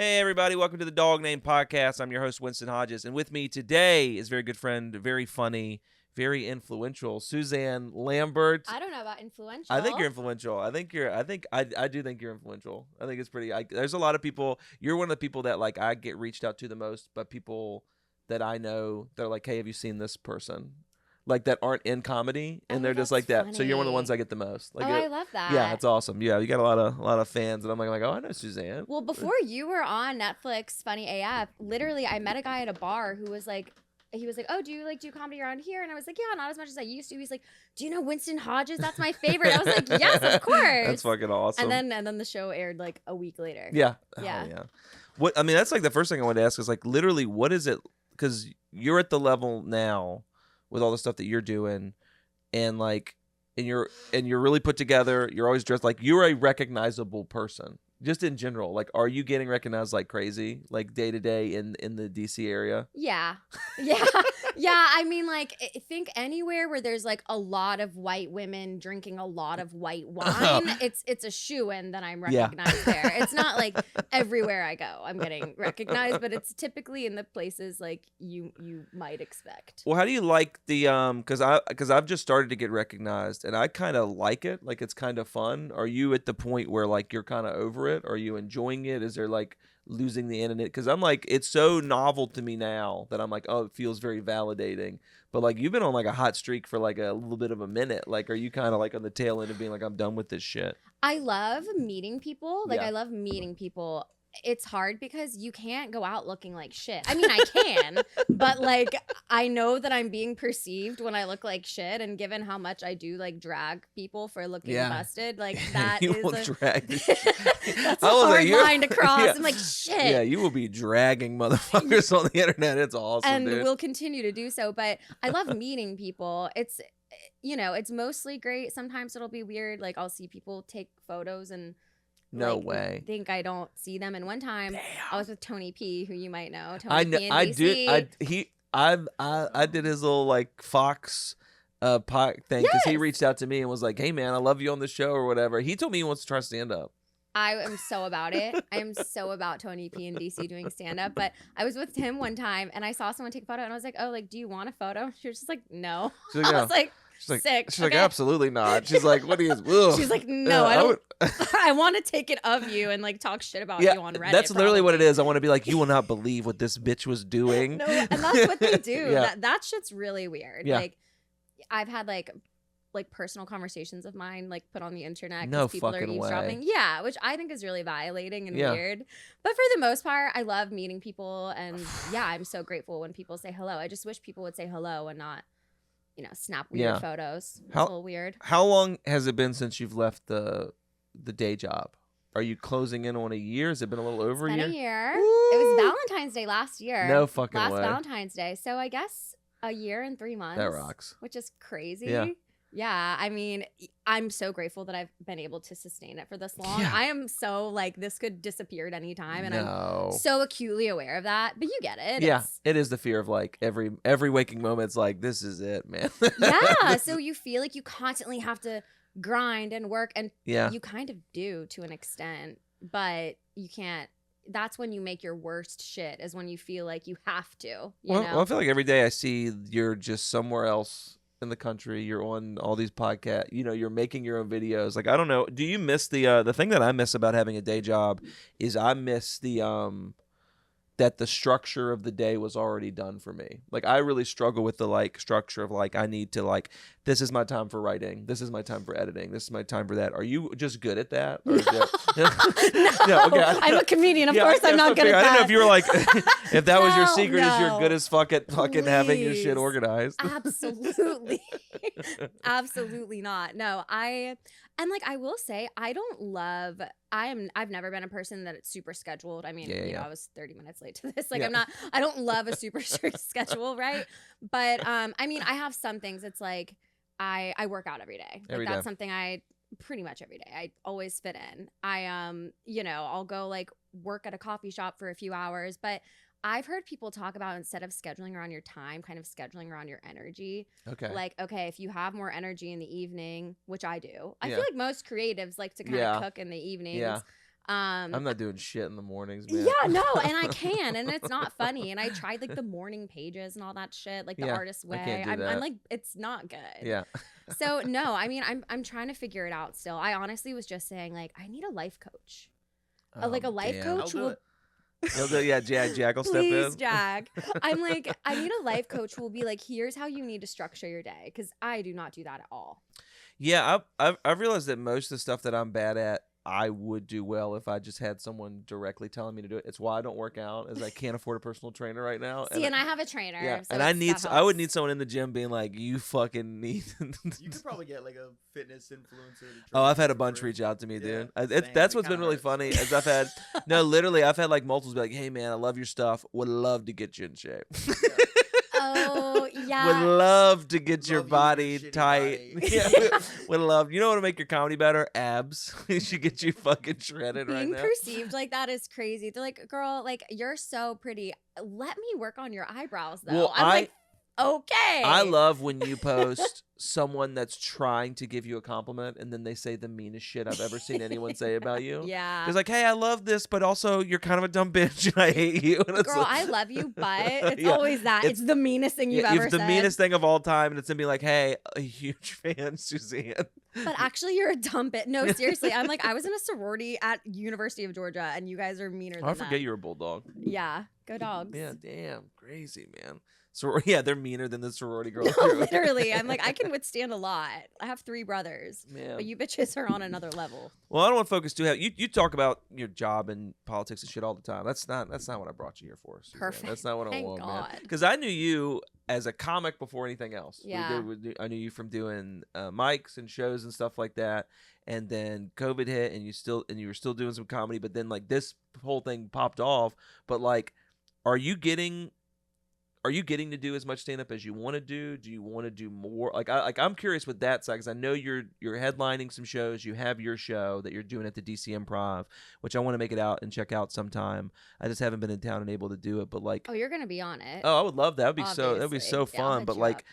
Hey, everybody. Welcome to the Dog Name Podcast. I'm your host, Winston Hodges. And with me today is very good friend, very funny, very influential, Suzanne Lambert. I don't know about influential. I think you're influential. I do think you're influential. I think it's pretty, there's a lot of people. You're one of the people that, like, I get reached out to the most, but people that I know, they're like, hey, have you seen this person? Like, that aren't in comedy, and they're just like that. Funny. So you're one of the ones I get the most. Like, I love that. Yeah, it's awesome. Yeah, you got a lot of fans, and I'm like, oh, I know Suzanne. Well, before you were on Netflix, Funny AF, literally, I met a guy at a bar who was like, oh, do you do comedy around here? And I was like, yeah, not as much as I used to. He's like, do you know Winston Hodges? That's my favorite. I was like, yes, of course. That's fucking awesome. And then the show aired like a week later. Yeah. Yeah. Oh, yeah. What I mean, that's like the first thing I wanted to ask is like, literally, what is it? Because you're at the level now with all the stuff that you're doing, and like, and you're really put together. You're always dressed like you're a recognizable person. Just in general, like, are you getting recognized like crazy, like day to day in the DC area? Yeah. Yeah. I mean, like, I think anywhere where there's like a lot of white women drinking a lot of white wine, it's a shoo-in that I'm recognized there. It's not like everywhere I go I'm getting recognized, but it's typically in the places like you might expect. Well, how do you like the because I've just started to get recognized, and I kind of like it. Like, it's kind of fun. Are you at the point where like you're kind of over it? Are you enjoying it? Is there like losing the internet? Because I'm like, it's so novel to me now that I'm like, oh, it feels very validating. But like, you've been on like a hot streak for like a little bit of a minute. Like, are you kind of like on the tail end of being like, I'm done with this shit? I love meeting people. Like, Yeah. I love meeting people. It's hard because you can't go out looking like shit. I mean, I can, but like, I know that I'm being perceived when I look like shit. And given how much I do like drag people for looking busted, like that you is will drag. that's a hard line to cross. Yeah. I'm like, shit. Yeah, you will be dragging motherfuckers on the internet. It's awesome, And dude. we'll continue to do so. But I love meeting people. It's, it's mostly great. Sometimes it'll be weird. Like, I'll see people take photos and No way. think I don't see them. And one time I was with Tony P, who you might know. I Tony know. P in I DC. did. I did his little like Fox thing because he Yes. reached out to me and was like, "Hey man, I love you on the show" or whatever. He told me he wants to try stand up. I am so about it. I am so about Tony P in DC doing stand up. But I was with him one time and I saw someone take a photo and I was like, oh, like, do you want a photo? She was just like, no. She's like, I was like, She's like, sick. she's like, okay. absolutely not. She's like, what is? Ugh. She's like, no, Yeah, I don't. would- I want to take it of you and like talk shit about you on Reddit. that's literally what it probably. is. I want to be like, you will not believe what this bitch was doing. No, and that's what they do. Yeah. That shit's really weird. Yeah. Like, I've had like personal conversations of mine like put on the internet No because people are fucking eavesdropping. way. Yeah, which I think is really violating and Yeah. weird. But for the most part, I love meeting people, and yeah, I'm so grateful when people say hello. I just wish people would say hello and not, snap weird Yeah. photos. It's How- a little weird. How long has it been since you've left the day job? Are you closing in on a year? Has it been a little over It's a been year? a year. It was Valentine's Day last year. No fucking last way. Valentine's Day. So I guess a year and 3 months. That rocks. Which is crazy. Yeah. Yeah, I mean, I'm so grateful that I've been able to sustain it for this long. Yeah. I am so like, this could disappear at any time, and No. I'm so acutely aware of that. But you get it. Yeah, It's- it is the fear of like every waking moment's like, this is it, man. yeah. So you feel like you constantly have to grind and work, and Yeah. you kind of do to an extent, but you can't. That's when you make your worst shit, is when you feel like you have to. You know? Well, I feel like every day I see you're just somewhere else in the country. You're on all these podcasts. You're making your own videos. Like, I don't know. Do you miss the thing that I miss about having a day job is I miss the that the structure of the day was already done for me. Like, I really struggle with the like structure of like, I need to like, this is my time for writing. This is my time for editing. This is my time for that. Are you just good at that? Or is that... No, okay. I'm a comedian. Of course, I'm not good at I that. didn't know if you were like, if that was your No, secret, is you're no. good as fucking having your shit Please. organized. Absolutely. Absolutely not. No, I will say I've never been a person that it's super scheduled. I mean, Yeah. I was 30 minutes late to this. Like, Yeah. I don't love a super strict schedule, right? But I mean, I have some things. It's like I work out every day. Like, Every that's day. something I pretty much every day. I always fit in. I'll go like work at a coffee shop for a few hours, but I've heard people talk about, instead of scheduling around your time, kind of scheduling around your energy. Okay. Like, okay, if you have more energy in the evening, which I do, I Yeah. feel like most creatives like to kind Yeah. of cook in the evenings. Yeah. I'm not doing shit in the mornings, man. Yeah, no, and I can, and it's not funny. And I tried like the morning pages and all that shit, like the artist way. I can't do that. I'm like, it's not good. Yeah. So no, I mean, I'm trying to figure it out still. I honestly was just saying like, I need a life coach. Like a life coach will. Jack will step in. Please, Jack. I'm like, I need a life coach who will be like, here's how you need to structure your day, because I do not do that at all. Yeah, I've realized that most of the stuff that I'm bad at, I would do well if I just had someone directly telling me to do it. It's why I don't work out, as I can't afford a personal trainer right now. See, and I have a trainer. Yeah, so and I would need someone in the gym being like, you fucking need. You could probably get like a fitness influencer. Oh, I've had a bunch reach out to me, dude. That's what's been really funny. Is I've had literally, I've had like multiples be like, hey man, I love your stuff. Would love to get you in shape. Oh, yeah. Would love to get your body tight. Yeah, would love. You know what would make your comedy better? Abs. It should get you fucking shredded right now. Being perceived like that is crazy. They're like, girl, like, you're so pretty. Let me work on your eyebrows, though. Well, I'm like, okay. I love when you post someone that's trying to give you a compliment and then they say the meanest shit I've ever seen anyone say about you. Yeah. It's like, hey, I love this, but also you're kind of a dumb bitch and I hate you. And girl, I love you, but it's always that. It's the meanest thing you've ever said. It's the meanest thing of all time. And it's going to be like, hey, a huge fan, Suzanne. But actually, you're a dumb bitch. No, seriously. I'm like, I was in a sorority at University of Georgia and you guys are meaner than that. I forget you're a bulldog. Yeah. Go dogs. Yeah, damn. Crazy, man. So yeah, they're meaner than the sorority girls. No, literally. I'm like, I can withstand a lot. I have 3 brothers, but you bitches are on another level. Well, I don't want to focus too heavy. You talk about your job and politics and shit all the time. That's not what I brought you here for. Suzanne. Perfect. That's not what I want, God. man. Because I knew you as a comic before anything else. Yeah. I knew you from doing mics and shows and stuff like that. And then COVID hit, and you were still doing some comedy. But then like this whole thing popped off. But like, are you getting to do as much stand up as you want to do? Do you want to do more? I'm curious with that side, because I know you're headlining some shows. You have your show that you're doing at the DC Improv, which I want to make it out and check out sometime. I just haven't been in town and able to do it. But like, oh, you're gonna be on it. Oh, I would love that. That'd be so fun. But like,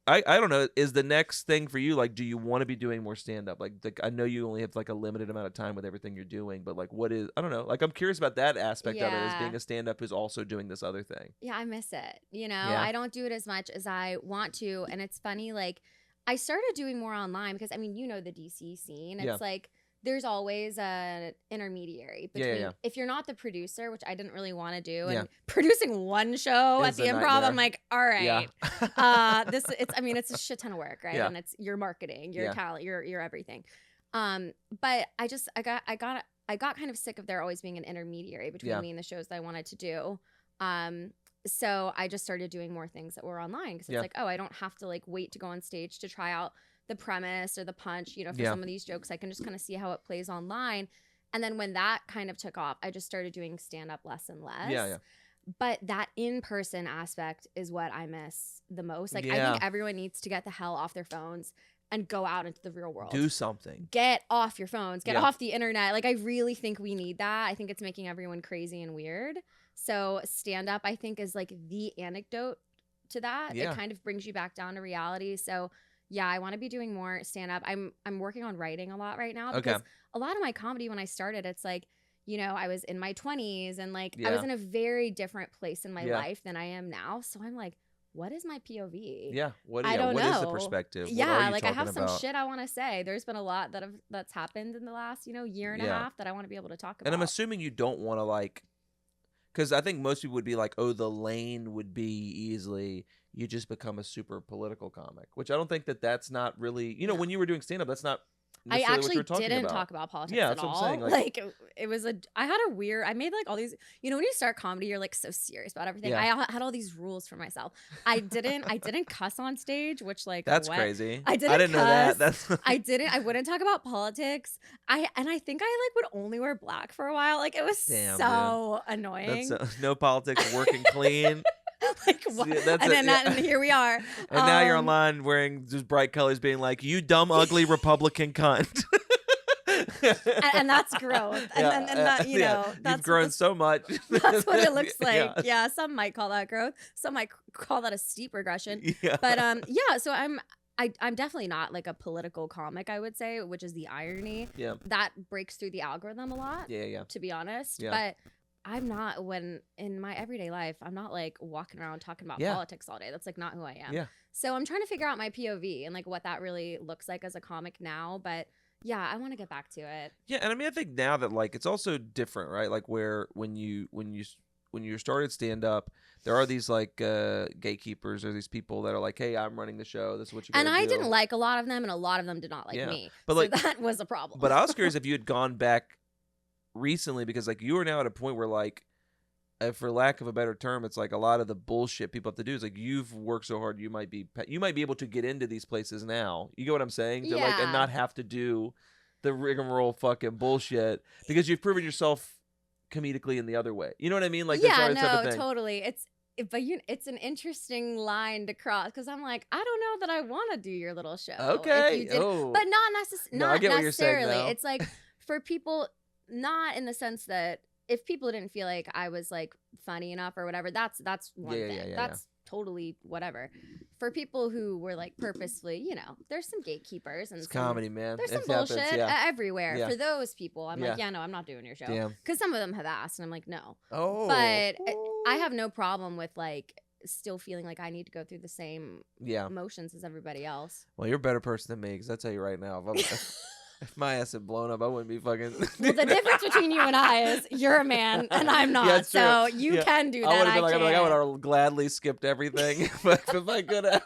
I don't know. Is the next thing for you, like, do you want to be doing more stand up? Like I know you only have like a limited amount of time with everything you're doing, but like, I don't know. Like, I'm curious about that aspect of it, as being a stand up who's also doing this other thing. Yeah, I miss it. I don't do it as much as I want to. And it's funny, like, I started doing more online because, I mean, the DC scene. It's like, there's always an intermediary between if you're not the producer, which I didn't really want to do, and producing one show at the Improv, nightmare. I'm like, all right, it's a shit ton of work, right? And it's your marketing, your talent, your everything. But I got kind of sick of there always being an intermediary between me and the shows that I wanted to do. So I just started doing more things that were online, because it's like, oh, I don't have to like wait to go on stage to try out the premise or the punch, for some of these jokes. I can just kind of see how it plays online. And then when that kind of took off, I just started doing stand-up less and less. Yeah. But that in-person aspect is what I miss the most. Like, I think everyone needs to get the hell off their phones and go out into the real world. Do something. Get off your phones. Get off the internet. Like, I really think we need that. I think it's making everyone crazy and weird. So stand-up, I think, is like the antidote to that. It kind of brings you back down to reality. So yeah, I want to be doing more stand-up. I'm working on writing a lot right now, because a lot of my comedy, when I started, it's like, I was in my 20s and like I was in a very different place in my life than I am now. So I'm like, what is my POV? Yeah, what I don't know. What is the perspective? Yeah, like I have some shit I want to say. There's been a lot that's happened in the last year and a half that I want to be able to talk about. And I'm assuming you don't want to like, because I think most people would be like, oh, the lane would be easily, you just become a super political comic, which I don't think that's not really, when you were doing stand-up, that's not I actually actually what you're didn't about. talk about politics yeah, at that's all. What I'm saying. Like it was I made like all these, when you start comedy, you're like so serious about everything. Yeah. I had all these rules for myself. I didn't cuss on stage, which like, that's crazy. I didn't know that. That's I wouldn't talk about politics. I think I like would only wear black for a while. Like it was so annoying. No politics, working clean. Like what? And here we are. And now you're online wearing just bright colors, being like, "You dumb, ugly Republican cunt." and that's growth. And that, that's you've grown so much. That's what it looks like. Yeah, some might call that growth. Some might call that a steep regression. Yeah. But so I'm definitely not like a political comic, I would say, which is the irony. Yeah. That breaks through the algorithm a lot. Yeah. To be honest. Yeah. But I'm not, when in my everyday life, I'm not like walking around talking about politics all day. That's like not who I am. Yeah. So I'm trying to figure out my POV and like what that really looks like as a comic now. But yeah, I want to get back to it. Yeah, and I mean, I think now that like it's also different, right? Like where when you started stand up, there are these like gatekeepers or these people that are like, hey, I'm running the show. This is what you. And I do. didn't like a lot of them, and a lot of them did not like me. But so like that was a problem. But I was curious if you had gone back recently, because like you are now at a point where like, for lack of a better term, it's like a lot of the bullshit people have to do is like, you've worked so hard, you might be able to get into these places now. You get what I'm saying? To like, and not have to do the rigmarole fucking bullshit because you've proven yourself comedically in the other way. You know what I mean? Like, totally. It's an interesting line to cross because I'm like, I don't know that I want to do your little show. Okay. But not necessarily. What It's like for people, not in the sense that if people didn't feel like I was like funny enough or whatever, that's one thing. That's totally whatever. For people who were like purposefully, you know, there's some gatekeepers and it's comedy, man. There's some bullshit everywhere. Yeah. For those people, I'm like, no, I'm not doing your show. Because some of them have asked, and I'm like, no. Oh, but I have no problem with like still feeling like I need to go through the same emotions as everybody else. Well, you're a better person than me, because I tell you right now, if my ass had blown up, I wouldn't be fucking. Well, the difference between you and I is you're a man and I'm not. Yeah, so you can do that. I would have been like, I would have gladly skipped everything. But if I could have,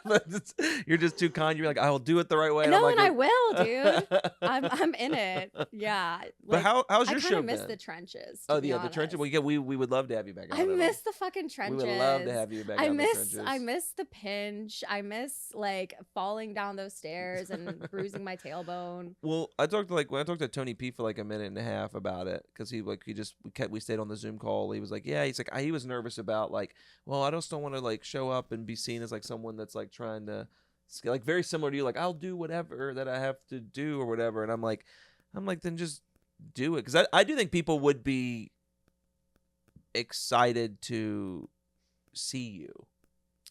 you're just too kind. You're like, I will do it the right way. No, and I will, dude. I'm in it. Yeah. But how's your show? I kind of miss the trenches. Oh, yeah, the trenches. Well, we would love to have you back. I miss the fucking trenches. We would love to have you back. I miss the pinch. I miss like falling down those stairs and bruising my tailbone. Well, I talked to Tony P for like a minute and a half about it, because we stayed on the Zoom call. He was like, he was nervous about like, well, I just don't want to like show up and be seen as like someone that's like trying to, like, very similar to you, like, I'll do whatever that I have to do or whatever. And I'm like then just do it, because I do think people would be excited to see you,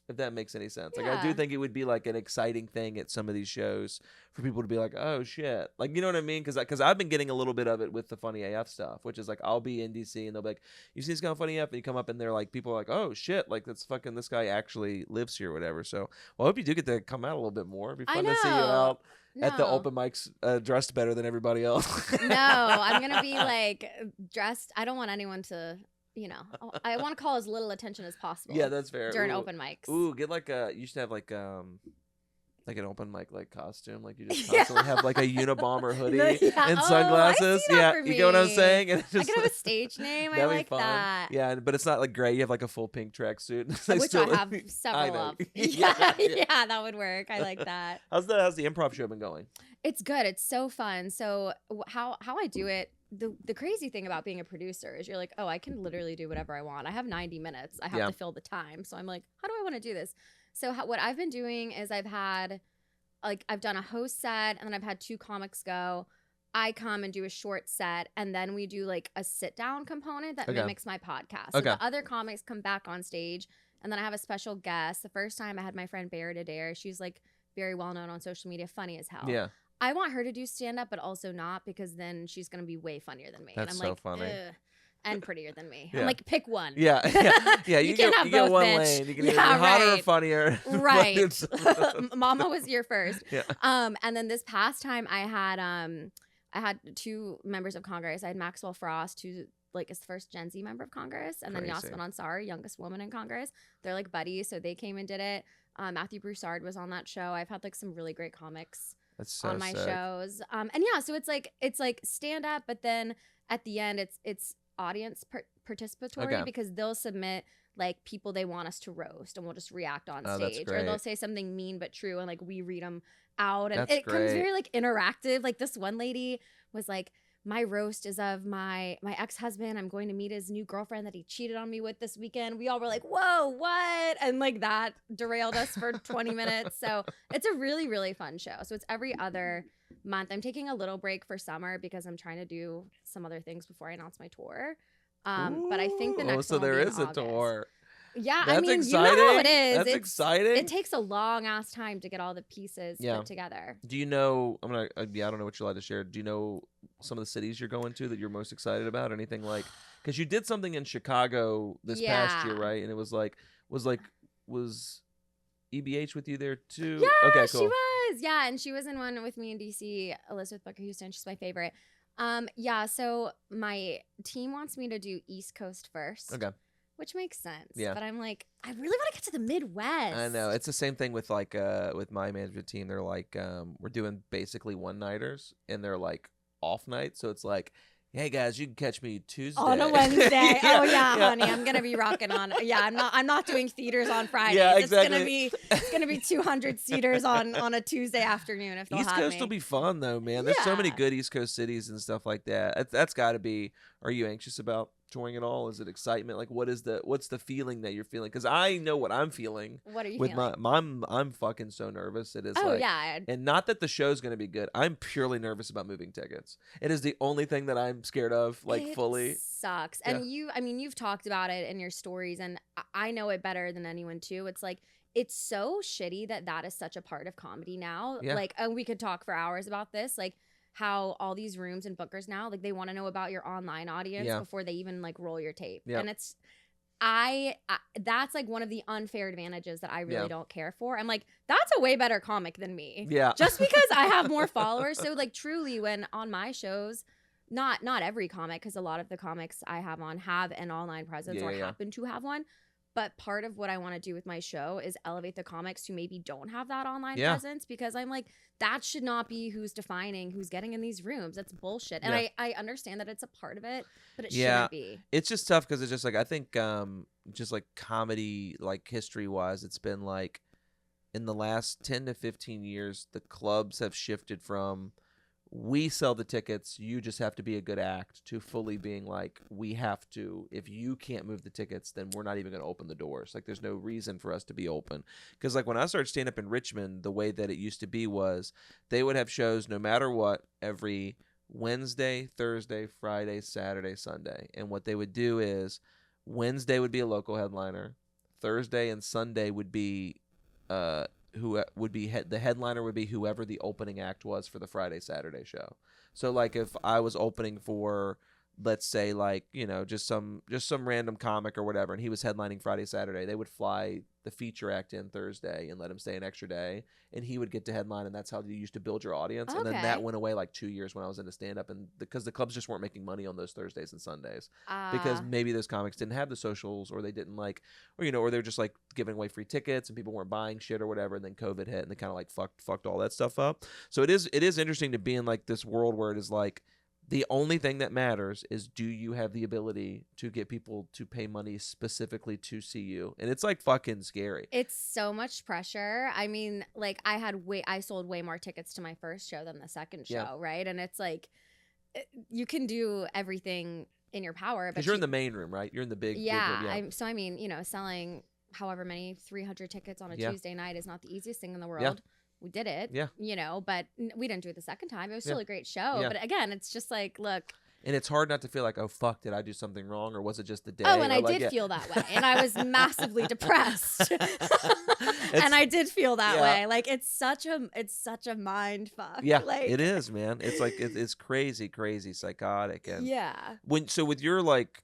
if that makes any sense. Like, I do think it would be like an exciting thing at some of these shows for people to be like, oh shit, like, you know what I mean? Because I've been getting a little bit of it with the Funny AF stuff, which is like, I'll be in DC and they'll be like, you see this guy on Funny AF, and you come up and they're like, people are like, oh shit, like, that's fucking, this guy actually lives here or whatever. So, well, I hope you do get to come out a little bit more. It'd be fun to see you out at the open mics dressed better than everybody else. No, I'm gonna be like dressed. I don't want anyone to. You know, I want to call as little attention as possible. Yeah, that's fair. During open mics. Ooh, get like you should have like an open mic like costume, like you just constantly have like a Unabomber hoodie and sunglasses. You get what I'm saying? And I could have a stage name. I like that. Yeah, but it's not like gray. You have like a full pink tracksuit, which I have several of. Yeah, that would work. I like that. How's the improv show been going? It's good. It's so fun. So how I do it. The crazy thing about being a producer is you're like, oh, I can literally do whatever I want. I have 90 minutes. I have to fill the time. So I'm like, how do I want to do this? So what I've been doing is I've done a host set, and then I've had 2 comics go. I come and do a short set, and then we do like a sit down component that mimics my podcast. So the other comics come back on stage, and then I have a special guest. The first time I had my friend Barrett Adair. She's like very well known on social media, funny as hell. Yeah. I want her to do stand-up, but also not, because then she's going to be way funnier than me. That's and I'm so funny. Ugh, and prettier than me. I'm like, pick one. Yeah. You can't have both, one bitch. lane. You can either be hotter or funnier. Right. Mama was here first. Yeah. And then this past time I had 2 members of Congress. I had Maxwell Frost, who like is the first Gen Z member of Congress, and then Yasmin Ansari, youngest woman in Congress. They're like buddies, so they came and did it. Matthew Broussard was on that show. I've had like some really great comics on my shows. And so it's like stand up, but then at the end it's audience participatory, because they'll submit like people they want us to roast, and we'll just react on stage, or they'll say something mean but true, and like we read them out, and it comes very like interactive. Like this one lady was like, my roast is of my ex-husband. I'm going to meet his new girlfriend that he cheated on me with this weekend. We all were like, whoa, what? And like that derailed us for 20 minutes. So it's a really, really fun show. So it's every other month. I'm taking a little break for summer because I'm trying to do some other things before I announce my tour. But I think the next one will be in August. A tour. Yeah, That's I mean, exciting. you know how it is. That's exciting. It takes a long ass time to get all the pieces put together. Do you know? I don't know what you're allowed to share. Do you know some of the cities you're going to that you're most excited about? Anything like? Because you did something in Chicago this past year, right? And it was was EBH with you there too? Yeah, okay, cool. she was. Yeah, and she was in one with me in DC. Elizabeth Booker Houston. She's my favorite. Yeah. So my team wants me to do East Coast first. Okay. Which makes sense. Yeah. But I'm like, I really want to get to the Midwest. I know. It's the same thing with with my management team. They're like, we're doing basically one-nighters and they're like off nights. So it's like, hey guys, you can catch me Tuesday. On a Wednesday. Yeah, oh yeah, honey. I'm gonna be rocking on. Yeah, I'm not doing theaters on Fridays. Yeah, exactly. It's gonna be 200 seaters on a Tuesday afternoon if they'll East have Coast me. will be fun though, man. There's so many good East Coast cities and stuff like that. That's got to be. Are you anxious about touring at all? Is it excitement? Like, what's the feeling that you're feeling? Because I know what I'm feeling. What are you with feeling? I'm fucking so nervous. It is. Oh like, yeah. And not that the show's gonna be good. I'm purely nervous about moving tickets. It is the only thing that I'm scared of. Like it fully sucks. And you've talked about it in your stories, and I know it better than anyone too. It's like, it's so shitty that is such a part of comedy now. Yeah. Like, and we could talk for hours about this. Like, how all these rooms and bookers now, like, they want to know about your online audience before they even like roll your tape. Yeah. And it's that's like one of the unfair advantages that I really don't care for. I'm like, that's a way better comic than me. Yeah. Just because I have more followers. So like, truly, when on my shows, not every comic, because a lot of the comics I have on have an online presence or happen to have one. But part of what I want to do with my show is elevate the comics who maybe don't have that online presence, because I'm like, that should not be who's defining who's getting in these rooms. That's bullshit. And I understand that it's a part of it, but it shouldn't be. It's just tough because it's just like, I think just like comedy, like history wise, it's been like in the last 10 to 15 years, the clubs have shifted from we sell the tickets, you just have to be a good act, to fully being like, we have to, if you can't move the tickets, then we're not even going to open the doors. Like, there's no reason for us to be open. Because like when I started stand up in Richmond, the way that it used to be was they would have shows no matter what every Wednesday, Thursday, Friday, Saturday, Sunday. And what they would do is Wednesday would be a local headliner, Thursday and Sunday would be who would be the headliner would be whoever the opening act was for the Friday Saturday show. So like if I was opening for, let's say, like, you know, just some random comic or whatever, and he was headlining Friday Saturday, they would fly the feature act in Thursday and let him stay an extra day, and he would get to headline, and that's how you used to build your audience. And then that went away like 2 years when I was into stand-up, and because the clubs just weren't making money on those Thursdays and Sundays because maybe those comics didn't have the socials, or they didn't like, or you know, or they're just like giving away free tickets and people weren't buying shit or whatever, and then COVID hit and they kind of like fucked all that stuff up. So it is interesting to be in like this world where it is like, the only thing that matters is, do you have the ability to get people to pay money specifically to see you? And it's like fucking scary. It's so much pressure. I mean, like I sold way more tickets to my first show than the second show, right? And it's like, you can do everything in your power, because you're in the main room, right? You're in the big room. Yeah. So I mean, you know, selling however many 300 tickets on a Tuesday night is not the easiest thing in the world. Yeah. We did it, you know, but we didn't do it the second time. It was still a great show. But again, it's just like, look. And it's hard not to feel like, oh, fuck, did I do something wrong? Or was it just the day? Oh, and I did feel that way. And I was massively depressed. And I did feel that way. Like, it's such a mind fuck. Yeah, like, it is, man. It's like, it's crazy, psychotic. And so with your like,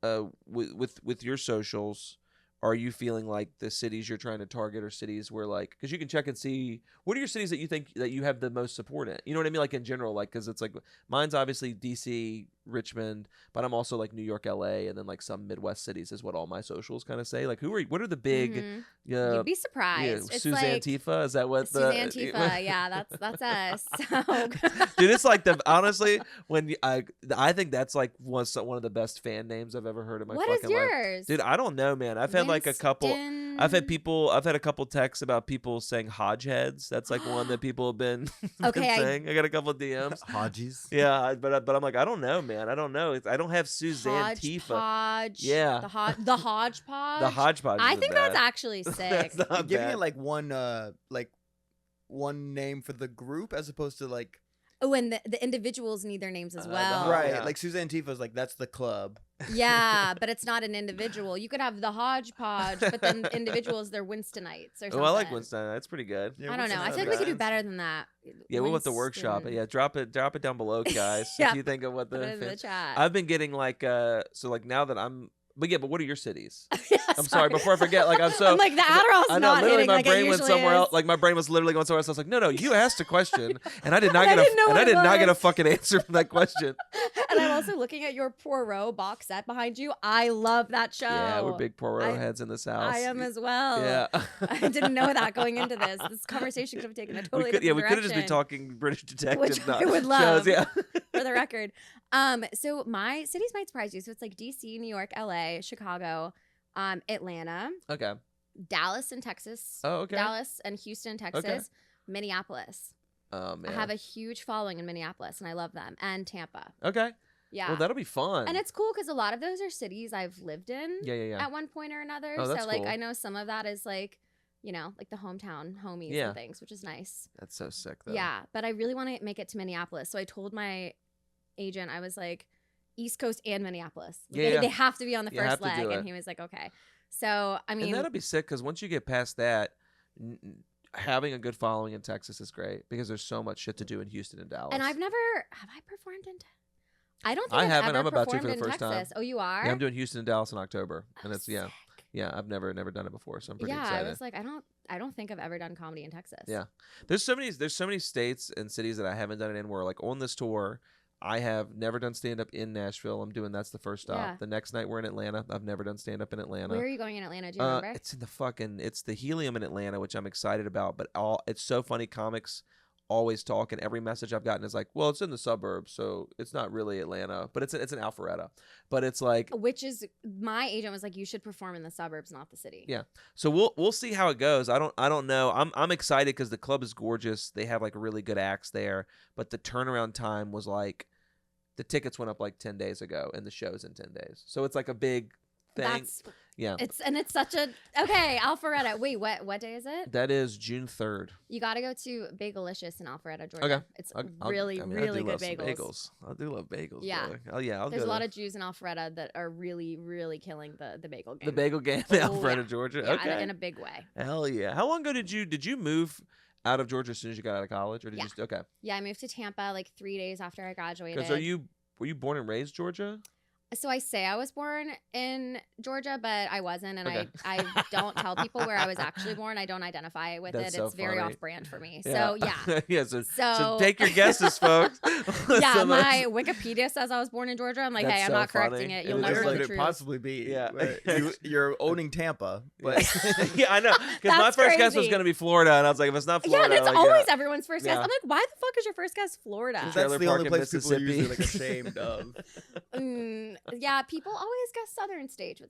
with your socials, are you feeling like the cities you're trying to target are cities where, like, because you can check and see what are your cities that you think that you have the most support in? You know what I mean? Like in general, like, because it's like mine's obviously DC, Richmond, but I'm also like New York, LA, and then like some Midwest cities is what all my socials kind of say. Like, what are the big? You'd be surprised. It's Suzanne like, Tifa, is that what Suzanne Tifa? Yeah, that's us. So. Dude, it's like honestly, when I think that's like one of the best fan names I've ever heard in my fucking life. What is yours? Dude, I don't know, man. I've had like a couple. I've had a couple texts about people saying Hodge heads. That's like one that people have been, saying. I got a couple of DMs. Hodges. Yeah, but I'm like, I don't know, man. I don't know. I don't have Suzanne Tifa. Hodgepodge. Yeah. The hodgepodge. The hodgepodge. I think that's actually sick. That's not Giving bad. it like one name for the group as opposed to like Oh, and the individuals need their names as well. Right. Yeah. Like Suzanne Tifa's like, that's the club. Yeah, but it's not an individual. You could have the hodgepodge, but then individuals, they're Winstonites or something. Oh, I like Winston. That's pretty good. Yeah, I don't know. I Winston's think not we could do bad. better than that. Yeah, we'll have to workshop it. Yeah, drop it down below, guys. Yeah. If you think of what Put it in the chat. I've been getting like so like now that I'm but what are your cities? Yeah, I'm sorry, before I forget, like I'm so I'm like the Adderall's I know not literally hitting my like it brain went usually somewhere is. else. Like my brain was literally going somewhere else. I was like, no, you asked a question and I did not And I get didn't know and what I it did not get a was. fucking answer from that question. And I'm also looking at your Poirot box set behind you. I love that show. Yeah, we're big Poirot I- heads in this house. I am as well. Yeah. I didn't know that going into this. This conversation could have taken a totally different we could have just been direction, talking British detective which not I would shows. love. Yeah. for the record. So my cities might surprise you. So it's like DC, New York, LA, Chicago, Atlanta, Okay. Dallas and Texas. Oh, okay. Dallas and Houston, Texas, Minneapolis. Oh man. I have a huge following in Minneapolis and I love them. And Tampa. Okay. Yeah. Well, that'll be fun. And it's cool because a lot of those are cities I've lived in yeah. at one point or another. Oh, that's so like cool. I know some of that is like, you know, like the hometown homies Yeah. and things, which is nice. That's so sick though. Yeah. But I really want to make it to Minneapolis. So I told my agent, I was like, East Coast and Minneapolis. Like, Yeah. they have to be on the You have first to do leg. it. And he was like, okay. So I mean And that'll be sick because once you get past that, having a good following in Texas is great because there's so much shit to do in Houston and Dallas. and have I performed in I don't think I I've haven't. ever I'm about to performed for the in first time. Texas. Oh, you are? Yeah, I'm doing Houston and Dallas in October, and Oh, it's sick. I've never done it before, so I'm pretty Yeah, excited. I was like, I don't think I've ever done comedy in Texas. Yeah. There's so many states and cities that I haven't done it in where like on this tour I have never done stand up in Nashville. That's the first stop. Yeah. The next night we're in Atlanta. I've never done stand up in Atlanta. Where are you going in Atlanta? Do you remember? It's the Helium in Atlanta, which I'm excited about, but it's so funny. Comics always talk, and every message I've gotten is like, well, it's in the suburbs, so it's not really Atlanta, but it's in Alpharetta. But it's like, Which is my agent was like, you should perform in the suburbs, not the city. yeah. So we'll see how it goes. I don't know. I'm excited because the club is gorgeous. They have like really good acts there, but the turnaround time was like, the tickets went up like 10 days ago, and the show's in 10 days. So it's like a big thing. Yeah. It's such a okay, Alpharetta. Wait, what day is it? That is June 3rd. You got to go to Bagelicious in Alpharetta, Georgia. Okay. It's I really do good love some bagels. I do love bagels. Yeah. Brother. Oh yeah, I'll There's go a lot there. of Jews in Alpharetta that are really, really killing the bagel game. The bagel game in Oh, Alpharetta, yeah. Georgia. Yeah, Okay. in a big way. Hell yeah. How long ago did you move out of Georgia as soon as you got out of college, or did Yeah. you okay? Yeah, I moved to Tampa like 3 days after I graduated. Because were you born and raised Georgia? So I say I was born in Georgia, but I wasn't, and Okay. I don't tell people where I was actually born. I don't identify with That's it. so It's very funny. off brand for me. So yeah. yeah. So So take your guesses, folks. yeah, So my that's- Wikipedia says I was born in Georgia. I'm like, That's hey, I'm so not correcting funny. it. It You'll is never Where know could the it truth. possibly be? Yeah. You're owning Tampa, but yeah, I know. Because my That's first guess was crazy. going to be Florida, and I was like, if it's not Yeah, Florida, that's like, always everyone's first guess. Yeah. I'm like, why the fuck is your first guess Florida? that's Trailer the park only in place people are Mississippi. usually like ashamed of. Yeah, people always guess southern states,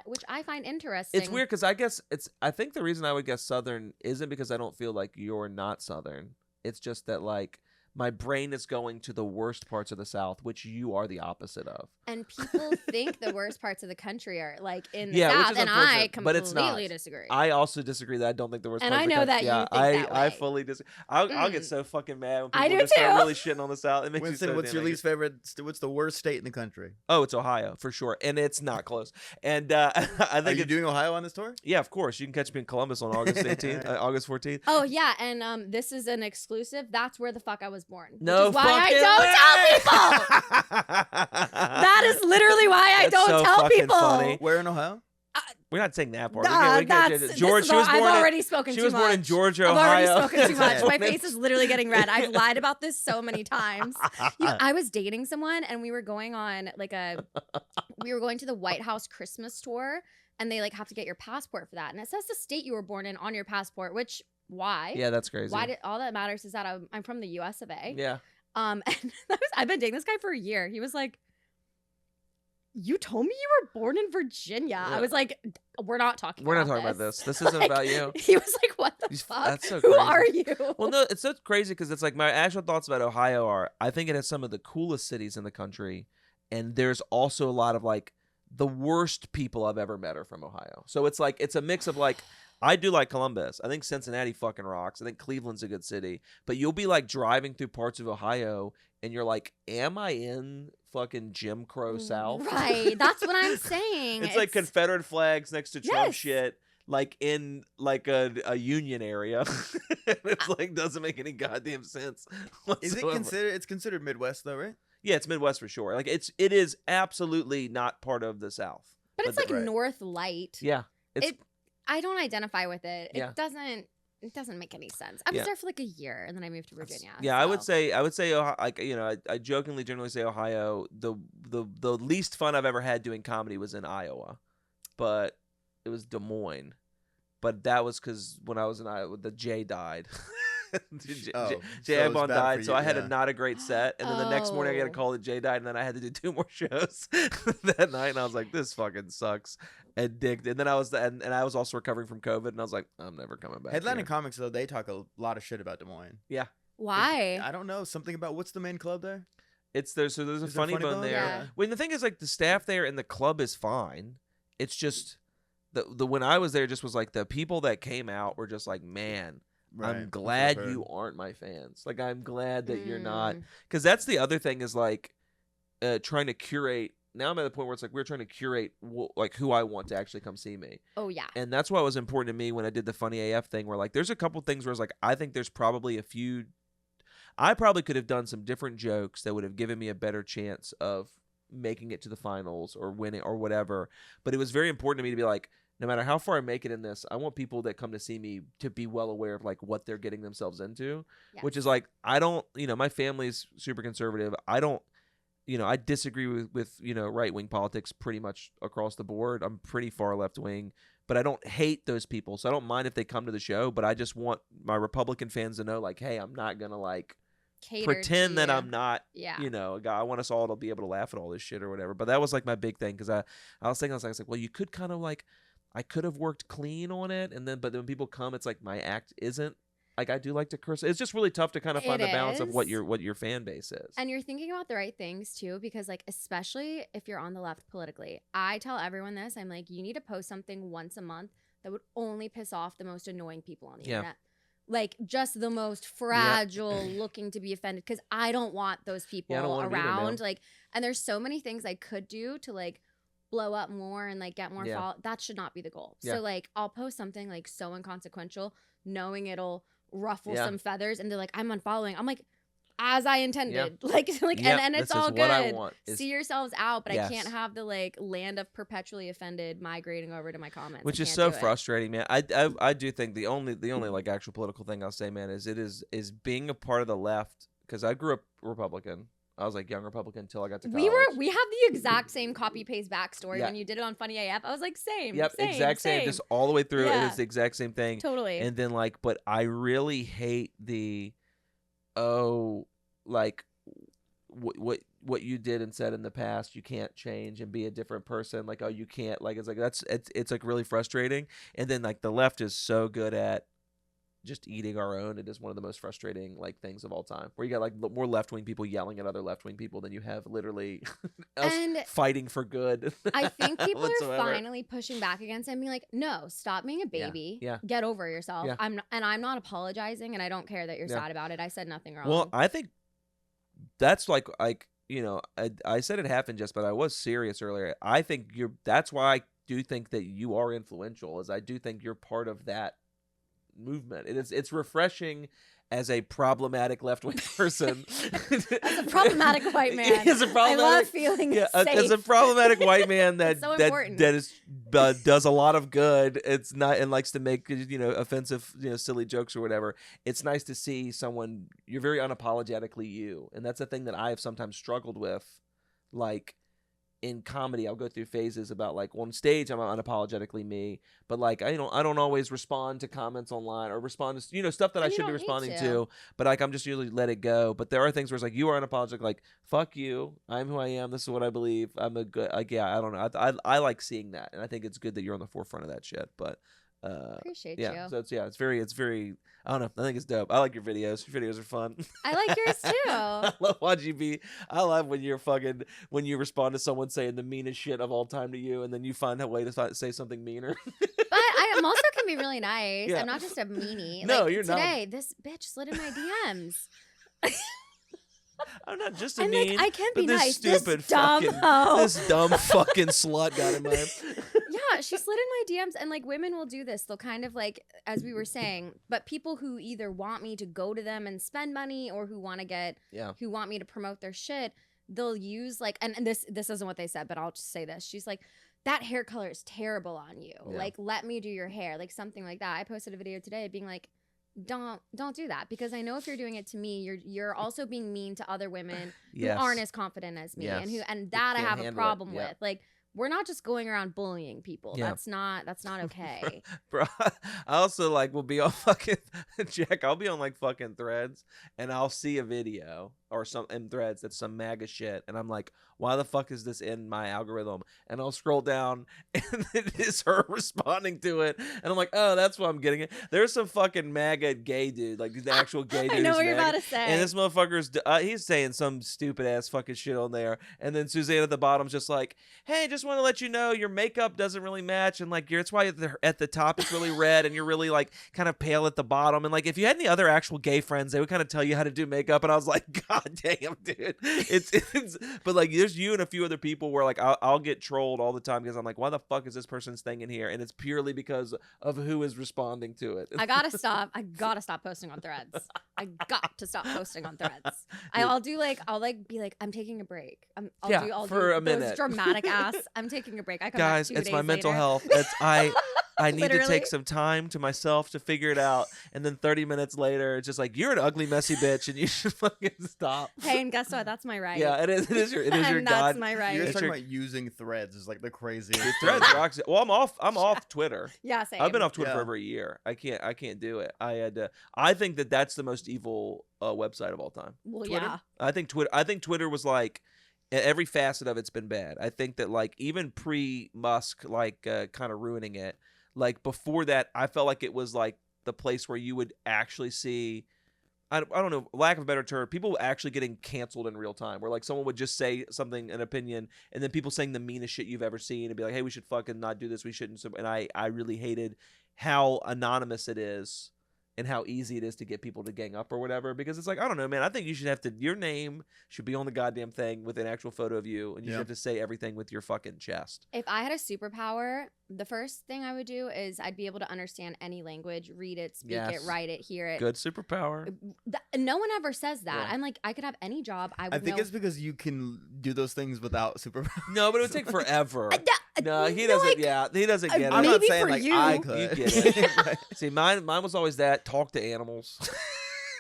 which I find interesting. It's weird because I think the reason I would guess Southern isn't because I don't feel like you're not Southern. It's just that like my brain is going to the worst parts of the South, which you are the opposite of. And people think the worst parts of the country are like in the Yeah, which South, is and I unfortunate, completely but it's not. disagree. I also disagree that I don't think the worst And parts I of the know country. that you Yeah, think that I way. fully disagree. I'll get so fucking mad when people I do just start too. really shitting on the South. It makes me Winston, so what's damn your angry. least favorite? What's the worst state in the country? Oh, it's Ohio for sure, and it's not close. And I Are think you doing Ohio on this tour? yeah, of course, you can catch me in Columbus on August 18th, August 14th. Oh yeah, and this is an exclusive. That's where the fuck I was born. No, which is why I don't tell people. That is literally why I That's don't so tell fucking people. funny. Where in Ohio? We're not saying that part. Nah, We can't that's George. She was I've born. already spoken She too was born in much. Georgia, I've Ohio. already spoken too much. Yeah. My face is literally getting red. I've lied about this so many times. I was dating someone and we were going on we were going to the White House Christmas tour, and they like have to get your passport for that. And it says the state you were born in on your passport, which why? Yeah, that's crazy. Why did all that matters is that I'm from the US of A. Yeah. And I've been dating this guy for a year. He was like, you told me you were born in Virginia. Yeah. I was like, we're not talking We're not about talking about this. this. This isn't Like, about you. He was like, what the fuck? That's so Who crazy. are you? Well, no, it's so crazy because it's like my actual thoughts about Ohio are I think it has some of the coolest cities in the country, and there's also a lot of like the worst people I've ever met are from Ohio. So it's like it's a mix of like I do like Columbus. I think Cincinnati fucking rocks. I think Cleveland's a good city. But you'll be like driving through parts of Ohio and you're like, am I in fucking Jim Crow South? Right. That's what I'm saying. It's like Confederate flags next to Trump Yes. shit, like in like a union area. It's like doesn't make any goddamn sense Is it whatsoever. considered? It's considered Midwest though, right? Yeah, it's Midwest for sure. Like it is absolutely not part of the South. But it's But like right. North Light. Yeah, it's I don't identify with it. Yeah. It doesn't make any sense. I was Yeah. there for like a year and then I moved to Virginia. yeah. I would so- say Ohio, like I jokingly generally say Ohio. The least fun I've ever had doing comedy was in Iowa, but it was Des Moines. But that was because when I was in Iowa, the Jay died. Jay Oh, so Jay it was Agbon bad for died, you, so I had yeah. a not a great set, and then the next morning I got a Oh. call that Jay died, and then I had to do 2 more shows that night, and I was like, "This fucking sucks," and digged. And then I was and I was also recovering from COVID, and I was like, "I'm never coming back." Headlining here." Comics though, they talk a lot of shit about Des Moines. Why? I don't know, something about what's the main club there? It's there's a Is there funny bone there. Yeah. When the thing is, like, the staff there and the club is fine. It's just the when I was there, just was like the people that came out were just like, man. Right. I'm that's what glad I've you heard. aren't my fans. Like, I'm glad that you're not. Mm. Because that's the other thing is, like, trying to curate. Now I'm at the point where it's like we're trying to curate, like, who I want to actually come see me. Oh yeah. And that's why it was important to me when I did the Funny AF thing where, like, there's a couple things where it's like, I think there's probably a few. I probably could have done some different jokes that would have given me a better chance of making it to the finals or winning or whatever. But it was very important to me to be like, no matter how far I make it in this, I want people that come to see me to be well aware of like what they're getting themselves into, which is like, I don't, my family's super conservative. I don't, I disagree with right-wing politics pretty much across the board. I'm pretty far left-wing, but I don't hate those people. So I don't mind if they come to the show, but I just want my Republican fans to know like, hey, I'm not going to like Cater pretend to that you. I'm not, Yeah. a guy. I want us all to be able to laugh at all this shit or whatever. But that was like my big thing because I was thinking, I was like, well, you could kind of like, I could have worked clean on it, and then but then when people come, it's like my act isn't like I do like to curse. It's just really tough to kind of find It the balance of what is. your fan base is. And you're thinking about the right things too, because like especially if you're on the left politically, I tell everyone this. I'm like, you need to post something once a month that would only piss off the most annoying people on the Yeah. internet. Like just the most fragile looking to be offended, because I don't want those people I don't want 'em either, man. around. Like, and there's so many things I could do to like blow up more and like get more Yeah. follow. That should not be the goal. Yeah. So like I'll post something like so inconsequential, knowing it'll ruffle Yeah. some feathers, and they're like, I'm unfollowing. I'm like, as I intended. Like Yep, and it's this all is good. what I want. Is- See yourselves out, but Yes. I can't have the like land of perpetually offended migrating over to my comments. Which I is can't so do it. frustrating, man. I do think the only like actual political thing I'll say, man, is being a part of the left, because I grew up Republican. I was like young Republican until I got to college. We have the exact same copy paste backstory Yeah. when you did it on Funny AF. I was like, same. Yep, same, exact same, just all the way through. Yeah. It is the exact same thing. totally. And then like, but I really hate the, like, what you did and said in the past, you can't change and be a different person. Like, oh, you can't, like, it's like it's like really frustrating. And then like the left is so good at just eating our own. It is one of the most frustrating like things of all time, where you got like more left-wing people yelling at other left-wing people than you have literally us And fighting for good. I think people are whatsoever. finally pushing back against it and being like, no, stop being a baby. Yeah. Get over yourself. Yeah. I'm not apologizing, and I don't care that you're Yeah. sad about it. I said nothing wrong. Well, I think that's like I said it half in jest, but I was serious earlier. I think that's why I do think that you are influential, is I do think you're part of that movement. It's refreshing as a problematic left-wing person. as a problematic white man, As a problematic, I love feeling safe. as a problematic white man that It's so important. that is does a lot of good. It's not, and likes to make offensive silly jokes or whatever. It's nice to see someone, you're very unapologetically you, and that's a thing that I have sometimes struggled with. Like in comedy, I'll go through phases about like on stage I'm unapologetically me, but like I don't always respond to comments online or respond to stuff that I And you should be don't need responding to. to. But like I'm just usually let it go. But there are things where it's like you are unapologetic, like fuck you, I'm who I am, this is what I believe, I'm a good, like, yeah, I don't know, I like seeing that, and I think it's good that you're on the forefront of that shit. But Appreciate yeah, you. so it's very I don't know, I think it's dope. I like your videos. Your videos are fun. I like yours too. I love watching you I love when when you respond to someone saying the meanest shit of all time to you, and then you find a way to say something meaner. But I I also can be really nice. Yeah. I'm not just a meanie. No, like, you're not. Today, this bitch slid in my DMs. I'm not just a I'm mean. like, I can't but be this nice. Stupid This dumb fucking, hoe. This dumb fucking slut got in my. Yeah, she slid in my DMs, and like women will do this. They'll kind of like, as we were saying, but people who either want me to go to them and spend money, or who want to get, who want me to promote their shit, they'll use like, and this isn't what they said, but I'll just say this. She's like, that hair color is terrible on you. Yeah. Like, let me do your hair, like something like that. I posted a video today being like, don't do that, because I know if you're doing it to me, you're also being mean to other women who aren't as confident as me, and that I have a problem with. Like, we're not just going around bullying people. Yeah. That's not okay. Bro, I also like will be on fucking Jack. I'll be on like fucking Threads, and I'll see a video or some in Threads that's some MAGA shit, and I'm like, why the fuck is this in my algorithm? And I'll scroll down, and it is her responding to it, and I'm like, oh, that's why I'm getting it. There's some fucking MAGA gay dude, like the actual gay dude. I know who's what you're MAGA, about to say. And this motherfucker's he's saying some stupid ass fucking shit on there, and then Suzanne at the bottom's just like, hey, just want to let you know your makeup doesn't really match, and like that's why at the top it's really red, and you're really like kind of pale at the bottom, and like if you had any other actual gay friends, they would kind of tell you how to do makeup. And I was like, god damn, dude, it's but like there's you and a few other people where like I'll get trolled all the time because I'm like, why the fuck is this person's thing in here? And it's purely because of who is responding to it. I gotta stop posting on Threads. I got to stop posting on Threads. I'll be like, I'm taking a break. I'll for do a minute. Those dramatic ass. I'm taking a break. I come Guys, back 2 it's days my mental later. health. I need to Literally. take some time to myself to figure it out. And then 30 minutes later, it's just like, you're an ugly, messy bitch, and you should fucking stop. Hey, and guess what? That's my right. Yeah, it is your and God. that's my right. You're It's talking your- about using Threads is like the craziest. Threads rocks it. Well, I'm off Twitter. Yeah, same. I've been off Twitter Yeah. for over a year. I can't do it. I think that's the most evil website of all time. Well, Twitter? yeah. I think Twitter was like every facet of it's been bad. I think that like even pre-Musk like kind of ruining it. Like before that, I felt like it was like the place where you would actually see, I don't know, lack of a better term, people actually getting canceled in real time, where like someone would just say something, an opinion, and then people saying the meanest shit you've ever seen and be like, hey, we should fucking not do this, we shouldn't. And I really hated how anonymous it is and how easy it is to get people to gang up or whatever, because it's like, I don't know, man, I think you should have to, your name should be on the goddamn thing with an actual photo of you, and you should have to say everything with your fucking chest. If I had a superpower, the first thing I would do is I'd be able to understand any language, read it, speak it, write it, hear it. Good superpower. No one ever says that. Yeah. I'm like, I could have any job. I think know. it's because you can do those things without superpowers. No, but it would take forever. No, he no, doesn't. like, he doesn't get it. I'm not Maybe saying for like you. I You could. get it. See, mine was always that. Talk to animals.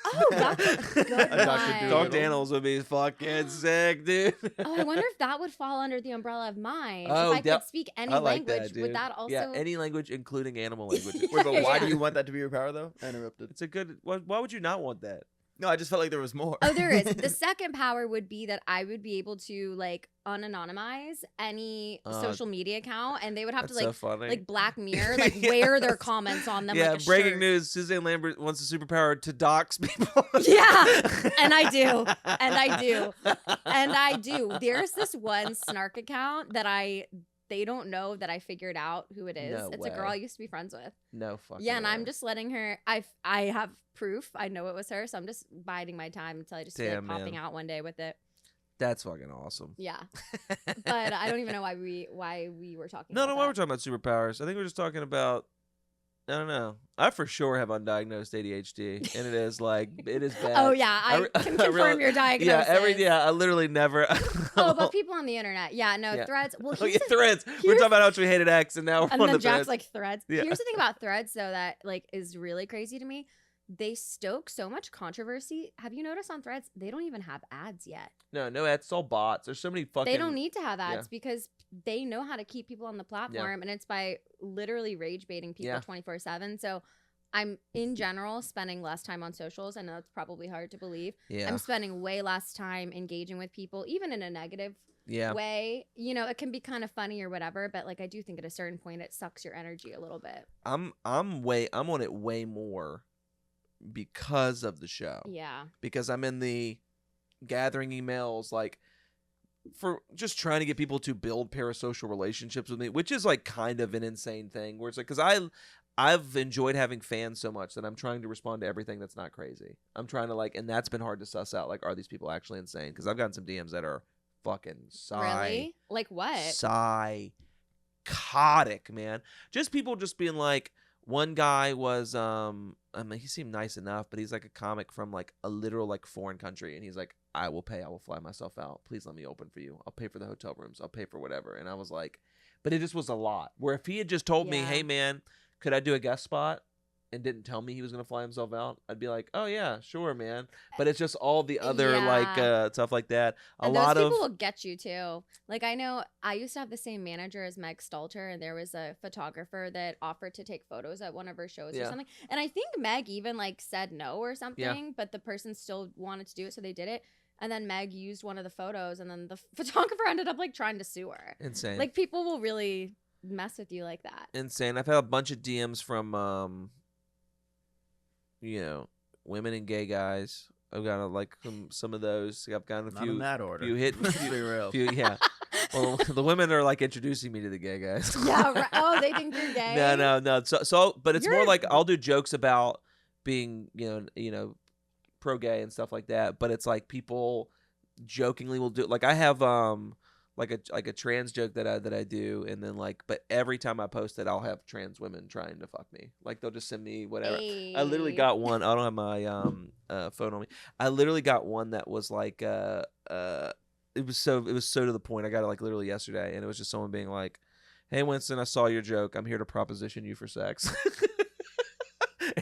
Oh, that's a good Dr. one. Dolittle. Talk to animals would be fucking sick, dude. Oh, I wonder if that would fall under the umbrella of mine. Oh, if I could speak any I like language, that, dude. would that also? Yeah, any language, including animal languages. Wait, but why Yeah. do you want that to be your power though? I interrupted. It's a good. Why would you not want that? No, I just felt like there was more. Oh, there is. The second power would be that I would be able to like unanonymize any social media account, and they would have That's to so like funny. like Black Mirror, like wear their comments on them. Yeah, like a breaking shirt. news: Suzanne Lambert wants a superpower to dox people. Yeah, and I do, and I do, and I do. There's this one snark account that they don't know that I figured out who it is. No It's way. a girl I used to be friends with. No fucking. Yeah, and I'm way. just letting her. I have proof. I know it was her, so I'm just biding my time until I just feel like Damn, popping man. out one day with it. That's fucking awesome. Yeah, but I don't even know why we were talking. No, about why we're that. talking about superpowers. I think we're just talking about. I don't know. I for sure have undiagnosed ADHD, and it is bad. Oh yeah, I re- can I confirm really- your diagnosis. I literally never. Oh, but people on the internet. Yeah, no, Yeah. Threads. Well, Oh, here's yeah, the Threads. We're here's- talking about how much we hated X, and now we're and on then the Jack's Threads. like Threads. Yeah. Here's the thing about Threads, though, that like is really crazy to me. They stoke so much controversy. Have you noticed on Threads they don't even have ads yet? No, ads. It's all bots. There's so many fucking. They don't need to have ads because they know how to keep people on the platform, and it's by literally rage baiting people Yeah. 24/7. So I'm in general spending less time on socials. I know it's probably hard to believe. Yeah. I'm spending way less time engaging with people, even in a negative Yeah. way. You know, it can be kind of funny or whatever, but like I do think at a certain point it sucks your energy a little bit. I'm on it way more because of the show. Yeah. Because I'm in the gathering emails like for just trying to get people to build parasocial relationships with me, which is like kind of an insane thing where it's like, cause I've enjoyed having fans so much that I'm trying to respond to everything that's not crazy. I'm trying to and that's been hard to suss out. Like, are these people actually insane? Because I've gotten some DMs that are fucking Really? Like what? psychotic, man. Just people just being like, one guy was, I mean, he seemed nice enough, but he's like a comic from like a literal like foreign country, and he's like, I will fly myself out. Please let me open for you. I'll pay for the hotel rooms. I'll pay for whatever. And I was like, but it just was a lot. Where if he had just told me, hey man, could I do a guest spot? And didn't tell me he was going to fly himself out, I'd be like, oh yeah, sure, man. But it's just all the other stuff like that. And those people will get you too. Like, I know I used to have the same manager as Meg Stalter, and there was a photographer that offered to take photos at one of her shows or something. And I think Meg even like said no or something, but the person still wanted to do it, so they did it. And then Meg used one of the photos, and then the photographer ended up like trying to sue her. Insane. Like, people will really mess with you like that. Insane. I've had a bunch of DMs from women and gay guys. I've got some of those. I've gotten a few. Not in that order. Few hit. few, yeah. Well, the women are like introducing me to the gay guys. Yeah. Right. Oh, they think you're gay. No. So, but it's more like I'll do jokes about being, pro gay and stuff like that. But it's like people jokingly will do. Like I have like a trans joke that I do, and then but every time I post it, I'll have trans women trying to fuck me. Like they'll just send me whatever. Hey. I literally got one. I don't have my phone on me. I literally got one that was like it was so to the point. I got it like literally yesterday, and it was just someone being like, "Hey Winston, I saw your joke. I'm here to proposition you for sex."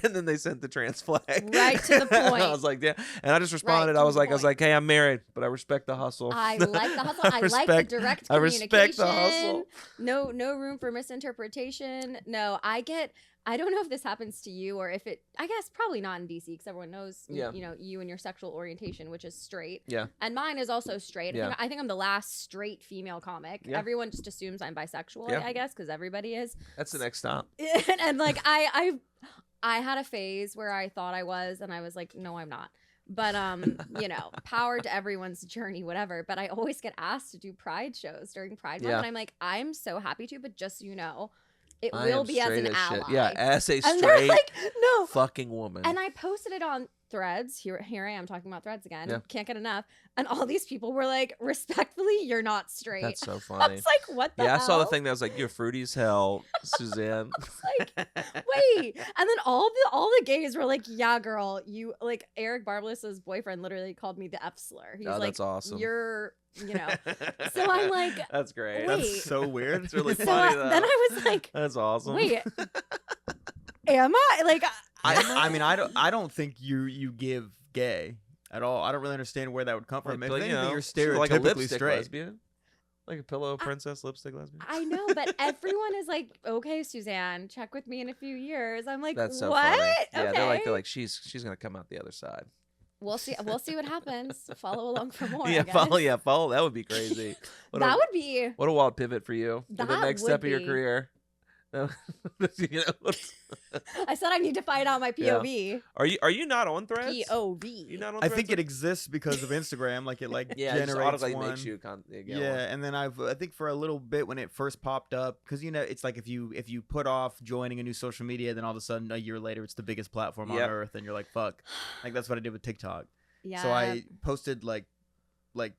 And then they sent the trans flag right to the point. I was like, yeah, and I just responded. I was like, hey, I'm married, but I respect the hustle. I like the hustle. I like the direct communication. I respect the hustle. No room for misinterpretation. No, I don't know if this happens to you or if it. I guess probably not in DC because everyone knows. You and your sexual orientation, which is straight. Yeah. And mine is also straight. Yeah. I think I'm the last straight female comic. Yeah. Everyone just assumes I'm bisexual. Yeah. I guess because everybody is. That's the next stop. And like I had a phase where I thought I was, and I was like, no, I'm not. But power to everyone's journey, whatever. But I always get asked to do Pride shows during Pride Month, and I'm like, I'm so happy to, but just so you know, it will be as an ally. Shit. Yeah, as a and straight like, no. fucking woman. And I posted it on Threads. Here I am talking about Threads again. Yeah. Can't get enough. And all these people were like, respectfully, you're not straight. That's so funny. I was like, what the hell? I saw the thing that was like, you're fruity as hell, Suzanne. I was like, wait. And then all the gays were like, yeah, girl, you like Eric Barbless's boyfriend literally called me the F slur. He's like, that's awesome. You're So I'm like, that's great. Wait. That's so weird. It's really funny though. Then I was like, that's awesome. Wait, am I like? I mean, I don't think you give gay at all. I don't really understand where that would come from. Like, If anything, you're she's like a stereotypically lipstick straight. lesbian. Like a pillow princess lipstick lesbian. I know, but everyone is like, okay, Suzanne, check with me in a few years. I'm like, That's so what? funny. Yeah, Okay. they're like she's gonna come out the other side. We'll see what happens. Follow along for more. Yeah, I guess. follow. That would be crazy. What What a wild pivot for you. For the That next would step of your be. career. I said I need to find out my POV. Are you not on Threads? POV. You not on I Threads? think it exists because of Instagram. Like it yeah, it just generates automatically one. makes you And then I think for a little bit when it first popped up, because it's like if you put off joining a new social media, then all of a sudden a year later it's the biggest platform on earth, and you're like, fuck. Like that's what I did with TikTok. Yeah. So I posted like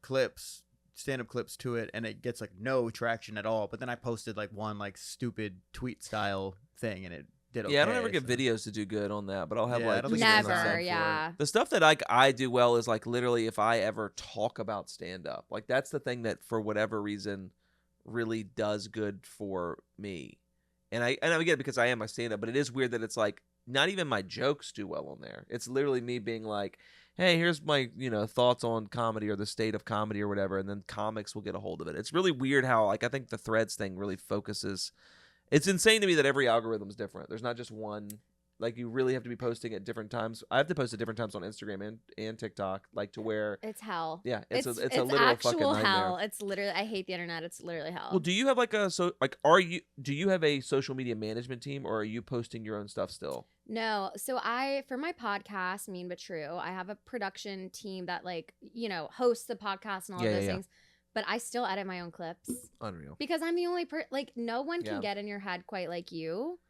clips, stand-up clips to it, and it gets like no traction at all. But then I posted like one like stupid tweet style thing, and it did okay. Yeah, I don't ever get videos to do good on that, but I'll have Yeah, I like don't think it's never. for it. Yeah. the stuff that I do well is like literally if I ever talk about stand up. Like that's the thing that for whatever reason really does good for me. And I get it because I am a stand up, but it is weird that it's like not even my jokes do well on there. It's literally me being like, hey, here's my, thoughts on comedy or the state of comedy or whatever, and then comics will get a hold of it. It's really weird how like I think the Threads thing really focuses. It's insane to me that every algorithm is different. There's not just one. Like you really have to be posting at different times. I have to post at different times on Instagram and TikTok, like to where It's hell. Yeah, it's a literal actual fucking nightmare. hell. It's literally. I hate the internet. It's literally hell. Well, do you have do you have a social media management team, or are you posting your own stuff still? No. So for my podcast, Mean But True, I have a production team that hosts the podcast and all of those things. But I still edit my own clips. Unreal. Because I'm the only no one can Yeah. get in your head quite like you.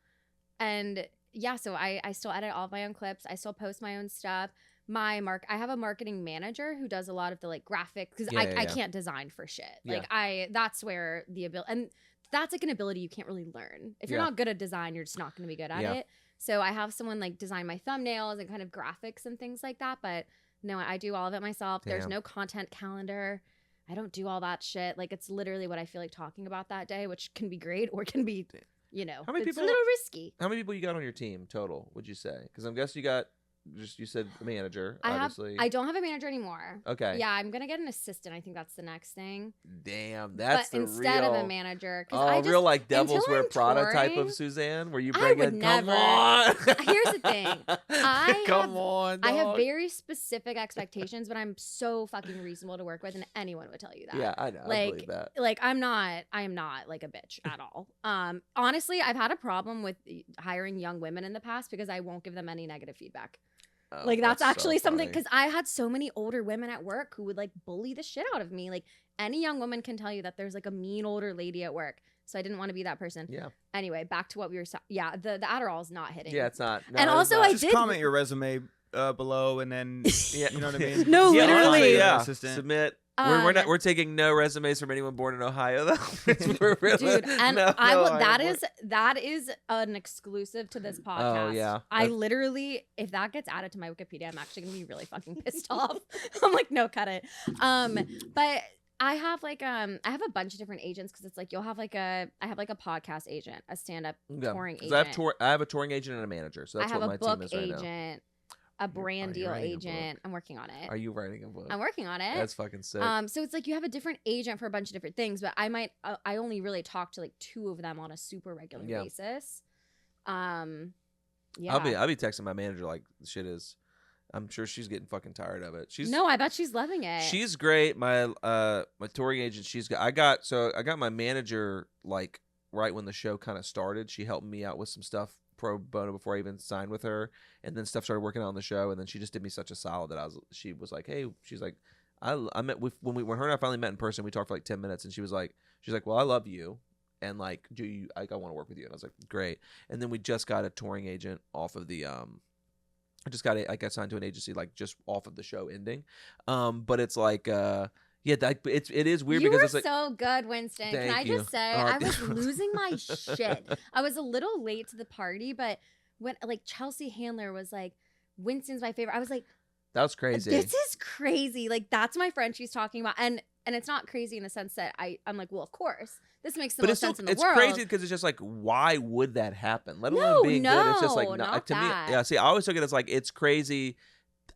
And yeah, so I still edit all of my own clips. I still post my own stuff. I have a marketing manager who does a lot of the like graphics because I can't design for shit. Like that's where the ability, and that's like an ability you can't really learn. If you're not good at design, you're just not going to be good at it. So I have someone like design my thumbnails and kind of graphics and things like that. But no, I do all of it myself. There's no content calendar. I don't do all that shit. Like it's literally what I feel like talking about that day, which can be great or can be, it's a little risky. How many people you got on your team total, would you say? Because I'm guessing you got you said a manager, obviously. I don't have a manager anymore. Okay. Yeah, I'm gonna get an assistant. I think that's the next thing. Damn, that's but instead of a manager. Real like Devil's Wear Prada type of Suzanne, where you bring in. Come on. Here's the thing. Come on. Dog. I have very specific expectations, but I'm so fucking reasonable to work with, and anyone would tell you that. Yeah, I know. I believe that. Like I am not like a bitch at all. Honestly, I've had a problem with hiring young women in the past because I won't give them any negative feedback. Oh, like that's actually so something because I had so many older women at work who would like bully the shit out of me. Like any young woman can tell you that there's like a mean older lady at work. So I didn't want to be that person. Yeah. Anyway, back to what we were saying. Yeah, the Adderall is not hitting. Yeah, it's not. No, and also I just did comment your resume below and then you know what I mean? No, literally. Submit. We're taking no resumes from anyone born in Ohio though. Dude, and that is an exclusive to this podcast. Oh yeah. I literally, if that gets added to my Wikipedia, I'm actually gonna be really fucking pissed off. I'm like, no, cut it. But I have like I have a bunch of different agents because it's like I have like a podcast agent, a stand-up touring agent. I have a touring agent and a manager, so that's what my team is right now. I have a book agent. A brand deal agent. I'm working on it. Are you writing a book? I'm working on it. That's fucking sick. So it's like you have a different agent for a bunch of different things, but I only really talk to like 2 of them on a super regular basis. Yeah. I'll be texting my manager like shit is. I'm sure she's getting fucking tired of it. No, I bet she's loving it. She's great. My touring agent. I got my manager like right when the show kind of started. She helped me out with some stuff pro bono before I even signed with her, and then stuff started working out on the show, and then she just did me such a solid that she was like, hey, she's like, I met with when her and I finally met in person, we talked for like 10 minutes, and she's like, well, I love you, and like, I want to work with you, and I was like, great. And then we just got a touring agent off of the I got signed to an agency like just off of the show ending, but it's like yeah, it is weird because it's like so good, Winston. Can I just say I was losing my shit. I was a little late to the party, but when like Chelsea Handler was like, Winston's my favorite. I was like, that was crazy. This is crazy. Like that's my friend she's talking about, and it's not crazy in the sense that I'm like, well, of course, this makes the most sense in the world. It's crazy because it's just like, why would that happen? Let alone being good. It's just like not to that. me. Yeah, see, I always took it as like it's crazy.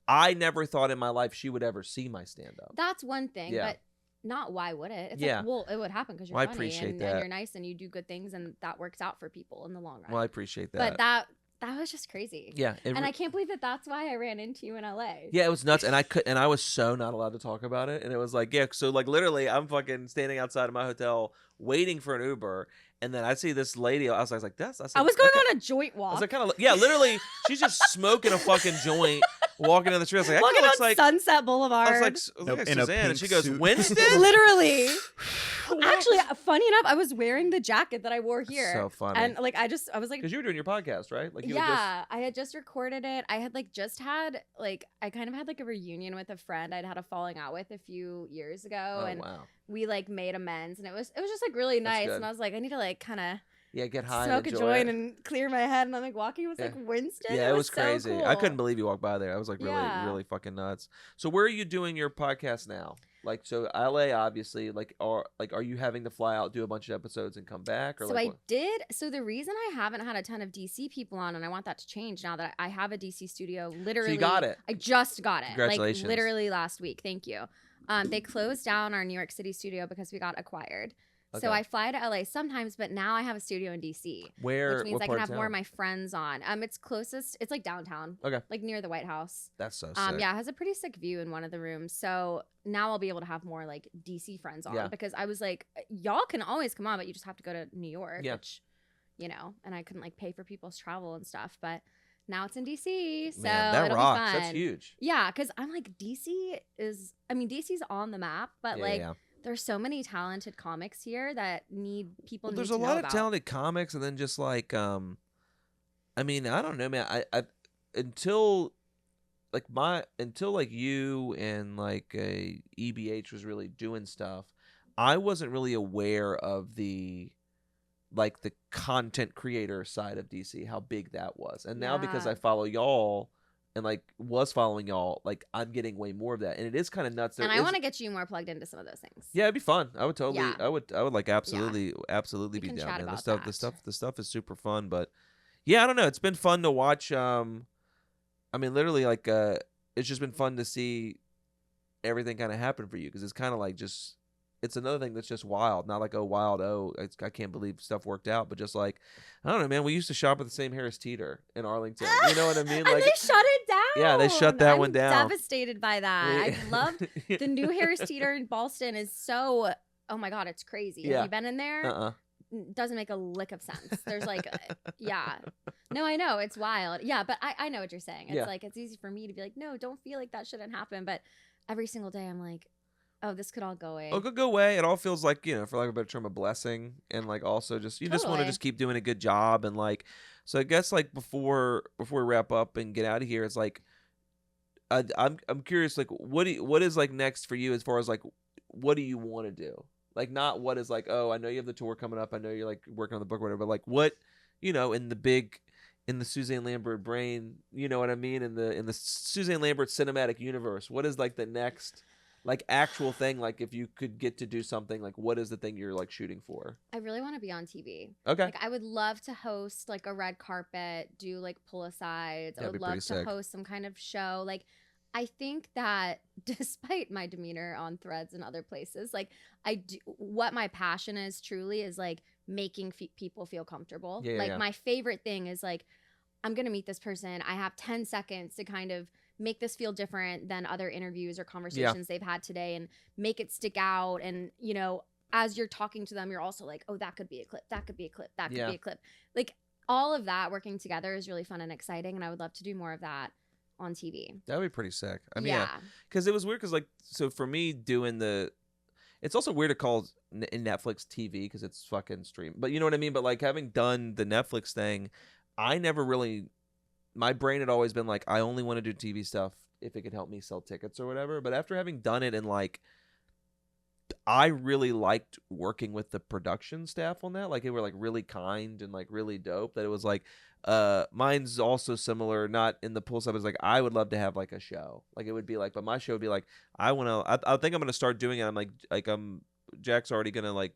I never thought in my life she would ever see my stand-up. That's one thing, but not why would it? It's like, well, it would happen because you're funny and you're nice and you do good things and that works out for people in the long run. Well, I appreciate that. But that was just crazy. Yeah. And I can't believe that's why I ran into you in LA. Yeah, it was nuts. And I was so not allowed to talk about it. And it was like, so like literally I'm fucking standing outside of my hotel waiting for an Uber. And then I see this lady. I was like, I was going on a joint walk. I was like, kind of, literally, she's just smoking a fucking joint, walking down the street. I was like, walking that on like Sunset Boulevard. I was like, Suzanne, and she goes, Winston? Literally. Actually, funny enough, I was wearing the jacket that I wore here. So funny. And like, I was like, because you were doing your podcast, right? Like, I had just recorded it. I had like just had like, I kind of had like a reunion with a friend I'd had a falling out with a few years ago. Oh, and wow. we like made amends, and it was just like really nice. And I was like, I need to like kind of get high, smoke and a joint, and clear my head. And I'm like walking. It was like Winston. Yeah, it was crazy. So cool. I couldn't believe you walked by there. I was like really fucking nuts. So where are you doing your podcast now? Like, so LA, obviously. Like, are you having to fly out, do a bunch of episodes, and come back? Or so I did. So the reason I haven't had a ton of DC people on, and I want that to change now that I have a DC studio. Literally, so you got it. I just got it. Congratulations! Like literally last week. Thank you. They closed down our New York City studio because we got acquired. Okay. So I fly to LA sometimes, but now I have a studio in DC. Where? Which means I can have more of my friends on. It's closest. It's like downtown. Okay. Like near the White House. That's so sick. Yeah, it has a pretty sick view in one of the rooms. So now I'll be able to have more like DC friends on because I was like, y'all can always come on, but you just have to go to New York, which, and I couldn't like pay for people's travel and stuff, but now it's in DC, so that it'll rocks. be fun. That's huge. Yeah, because I'm like, DC's on the map, but there's so many talented comics here that need people. There's a lot of talented comics, and then just like I mean, I don't know, man. I until until you and EBH was really doing stuff, I wasn't really aware of the content creator side of DC, how big that was. And now because Yeah. I follow y'all and was following y'all, I'm getting way more of that. And it is kind of nuts. And I want to get you more plugged into some of those things. Yeah, it'd be fun. I would totally, Yeah. I would absolutely We be can down, chat man. about The stuff is super fun, but yeah, I don't know. It's been fun to watch. I mean, literally, it's just been fun to see everything kind of happen for you, because it's kind of it's another thing that's just wild. Not I can't believe stuff worked out, but just I don't know, man. We used to shop at the same Harris Teeter in Arlington. You know what I mean? And they shut it down. Yeah, they shut that one down. I'm devastated by that. I love the new Harris Teeter in Ballston. Is so, oh my God, it's crazy. Yeah. Have you been in there? Doesn't make a lick of sense. There's yeah. No, I know. It's wild. Yeah, but I know what you're saying. It's it's easy for me to be like, no, don't feel like that shouldn't happen. But every single day I'm like, oh, this could all go away. Oh, it could go away. It all feels for lack of a better term, a blessing. And also just, you just want to just keep doing a good job. And so I guess before we wrap up and get out of here, it's I'm curious, what is next for you as far as what do you want to do? Not what is oh, I know you have the tour coming up. I know you're working on the book or whatever, but what, in the Suzanne Lambert brain, you know what I mean? In the Suzanne Lambert cinematic universe, what is the next actual thing? If you could get to do something, what is the thing you're shooting for? I really want to be on TV. Okay. I would love to host a red carpet, do pull-asides. I would love to host some kind of show. I think that despite my demeanor on Threads and other places, what my passion is truly is making people feel comfortable. My favorite thing is I'm going to meet this person. I have 10 seconds to kind of make this feel different than other interviews or conversations they've had today, and make it stick out. And, as you're talking to them, you're also oh, that could be a clip. That could be a clip. That could be a clip. All of that working together is really fun and exciting. And I would love to do more of that on TV. That would be pretty sick. I mean, yeah. Because it was weird because so for me doing it's also weird to call Netflix TV because it's fucking stream. But you know what I mean? But having done the Netflix thing, I never really, my brain had always been I only want to do TV stuff if it could help me sell tickets or whatever. But after having done it and I really liked working with the production staff on that. They were really kind and really dope. That it was mine's also similar, not in the pool stuff. It's I would love to have a show. It would be but my show would be I want to. I think I'm gonna start doing it. I'm Jack's already gonna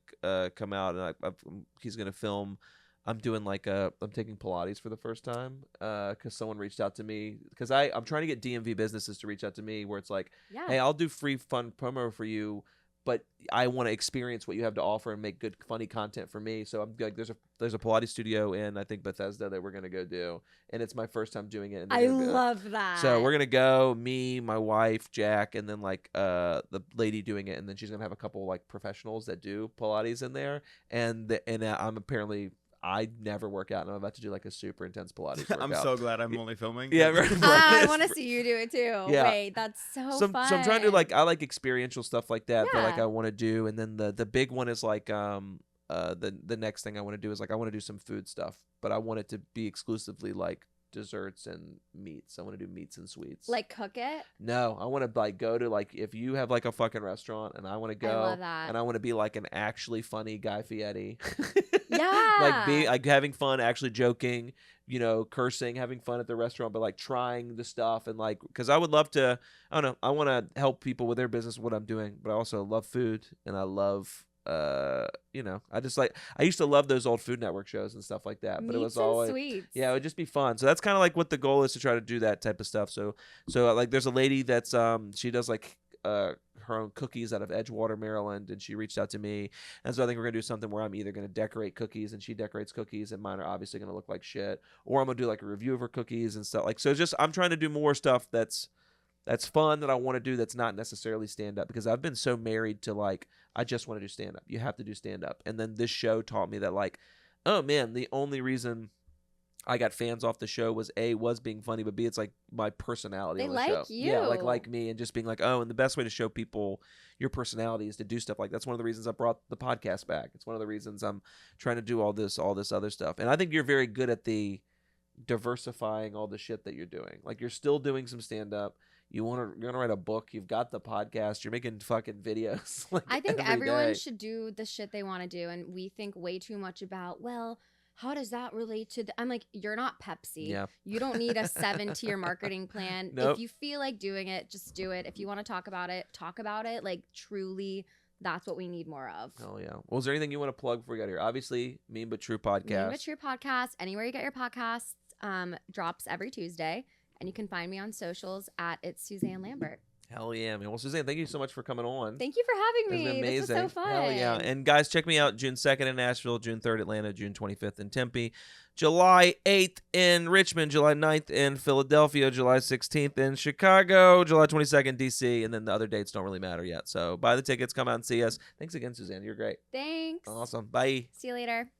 come out and he's gonna film. I'm doing I'm taking Pilates for the first time because someone reached out to me because I'm trying to get DMV businesses to reach out to me where it's hey, I'll do free fun promo for you, but I want to experience what you have to offer and make good, funny content for me. So I'm there's a Pilates studio in, I think, Bethesda that we're going to go do. And it's my first time doing it. And I love that. So we're going to go, me, my wife, Jack, and then the lady doing it. And then she's going to have a couple professionals that do Pilates in there. And I'm apparently... I never work out, and I'm about to do a super intense Pilates workout. I'm so glad I'm only filming. Yeah, right. I want to see you do it too. Yeah. Wait, that's so fun. So I'm trying to I like experiential stuff like that Yeah. that I want to do, and then the big one is the next thing I want to do is I want to do some food stuff, but I want it to be exclusively desserts and meats. I want to do meats and sweets. Cook it? No, I want to go to if you have a fucking restaurant, and I want to go, I love that. and I want to be an actually funny Guy Fieri. Yeah. Be having fun, actually joking, cursing, having fun at the restaurant, but trying the stuff and because I would love to. I don't know. I want to help people with their business, what I'm doing, but I also love food and I love. I just I used to love those old Food Network shows and stuff like that, but it was always sweets. Yeah, it would just be fun. So that's kind of what the goal is, to try to do that type of stuff. So there's a lady that's she does her own cookies out of Edgewater, Maryland, and she reached out to me, and so I think we're gonna do something where I'm either gonna decorate cookies and she decorates cookies, and mine are obviously gonna look like shit, or I'm gonna do a review of her cookies and stuff so. It's just I'm trying to do more stuff that's fun that I want to do that's not necessarily stand up, because I've been so married to I just want to do stand up. You have to do stand up, and then this show taught me that oh man, the only reason I got fans off the show was being funny, but B, it's my personality on the show. You. Yeah, like me, and just being oh, and the best way to show people your personality is to do stuff that's one of the reasons I brought the podcast back. It's one of the reasons I'm trying to do all this other stuff. And I think you're very good at the diversifying all the shit that you're doing. Like, you're still doing some stand up. You're gonna write a book. You've got the podcast. You're making fucking videos. Like, I think every everyone day. should do the shit they want to do, and we think way too much about, well, how does that relate to I'm like, you're not Pepsi. Yeah. You don't need a 7-tier marketing plan. Nope. If you feel like doing it, just do it. If you want to talk about it, talk about it. Like, truly, that's what we need more of. Oh yeah. Well, is there anything you want to plug before we get here? Obviously, Mean But True podcast. Mean But True podcast. Anywhere you get your podcasts, drops every Tuesday, and you can find me on socials at It's Suzanne Lambert. Hell yeah, man. Well, Suzanne, thank you so much for coming on. Thank you for having It's me. been amazing. This was so fun. Hell yeah. And guys, check me out June 2nd in Nashville, June 3rd Atlanta, June 25th in Tempe, July 8th in Richmond, July 9th in Philadelphia, July 16th in Chicago, July 22nd DC, and then the other dates don't really matter yet. So buy the tickets, come out and see us. Thanks again, Suzanne. You're great. Thanks. Awesome. Bye. See you later.